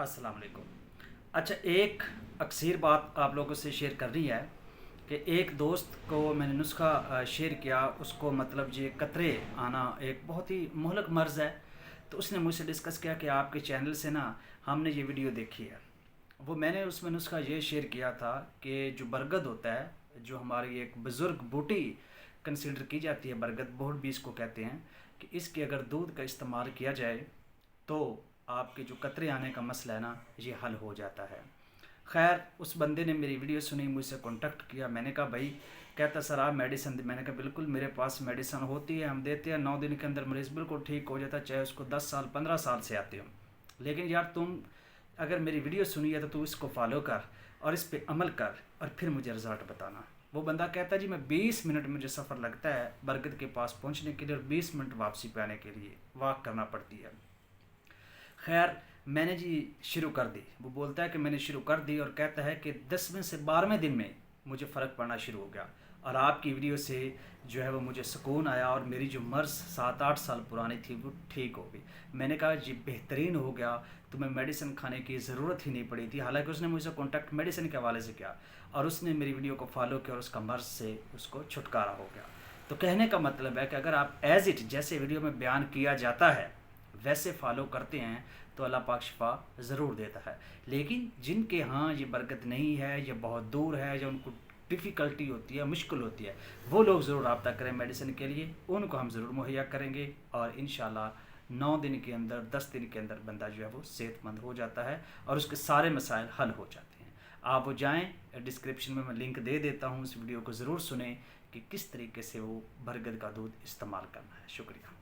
अस्सलाम वालेकुम। अच्छा, एक अक्सर बात आप लोगों से शेयर करनी है कि एक दोस्त को मैंने नुस्खा शेयर किया। उसको मतलब ये कतरे आना एक बहुत ही मोहलक मर्ज़ है। तो उसने मुझसे डिस्कस किया कि आपके चैनल से ना हमने ये वीडियो देखी है। वो मैंने उसमें नुस्खा ये शेयर किया था कि जो बरगद होता है, जो हमारी एक बुज़ुर्ग बूटी कंसिडर की जाती है, बरगद बोहड़ भी इसको कहते हैं, कि इसके अगर दूध का इस्तेमाल किया जाए तो आपके जो कतरे आने का मसला है ना, ये हल हो जाता है। खैर, उस बंदे ने मेरी वीडियो सुनी, मुझसे कांटेक्ट किया। मैंने कहा भाई, कहता सर आप मेडिसिन दे। मैंने कहा बिल्कुल, मेरे पास मेडिसिन होती है, हम देते हैं। 9 दिन के अंदर मरीज़ बिल्कुल ठीक हो जाता है, चाहे उसको 10 साल 15 साल से आते हो। लेकिन यार, तुम अगर मेरी वीडियो सुनी है तो तू इसको फॉलो कर और इस पे अमल कर और फिर मुझे रिज़ल्ट बताना। वो बंदा कहता है जी मैं 20 मिनट मुझे सफ़र लगता है बरगद के पास पहुंचने के लिए और 20 मिनट वापसी पे आने के लिए वॉक करना पड़ती है। खैर, मैंने जी शुरू कर दी। वो बोलता है कि मैंने शुरू कर दी और कहता है कि 10वें से 12वें दिन में मुझे फ़र्क पड़ना शुरू हो गया। और आपकी वीडियो से जो है वो मुझे सुकून आया और मेरी जो मर्ज़ 7-8 साल पुरानी थी वो ठीक हो गई। मैंने कहा जी बेहतरीन हो गया, तुम्हें मेडिसिन खाने की ज़रूरत ही नहीं पड़ी थी। हालांकि उसने मुझसे कॉन्टैक्ट मेडिसिन के हवाले से किया और उसने मेरी वीडियो को फॉलो किया और उसका मर्ज़ से उसको छुटकारा हो गया। तो कहने का मतलब है कि अगर आप एज़ इट जैसे वीडियो में बयान किया जाता है वैसे फॉलो करते हैं तो अल्लाह पाक शिफा ज़रूर देता है। लेकिन जिनके यहाँ ये बरकत नहीं है, ये बहुत दूर है, या उनको डिफ़िकल्टी होती है, मुश्किल होती है, वो लोग ज़रूर रब्ता करें मेडिसिन के लिए। उनको हम ज़रूर मुहैया करेंगे और इंशाल्लाह 9 दिन के अंदर 10 दिन के अंदर बंदा जो है वो सेहतमंद हो जाता है और उसके सारे मसाइल हल हो जाते हैं। आप वो जाएँ, डिस्क्रिप्शन में मैं लिंक दे देता हूँ, उस वीडियो को ज़रूर सुनें कि किस तरीके से वो बरगद का दूध इस्तेमाल करना है। शुक्रिया।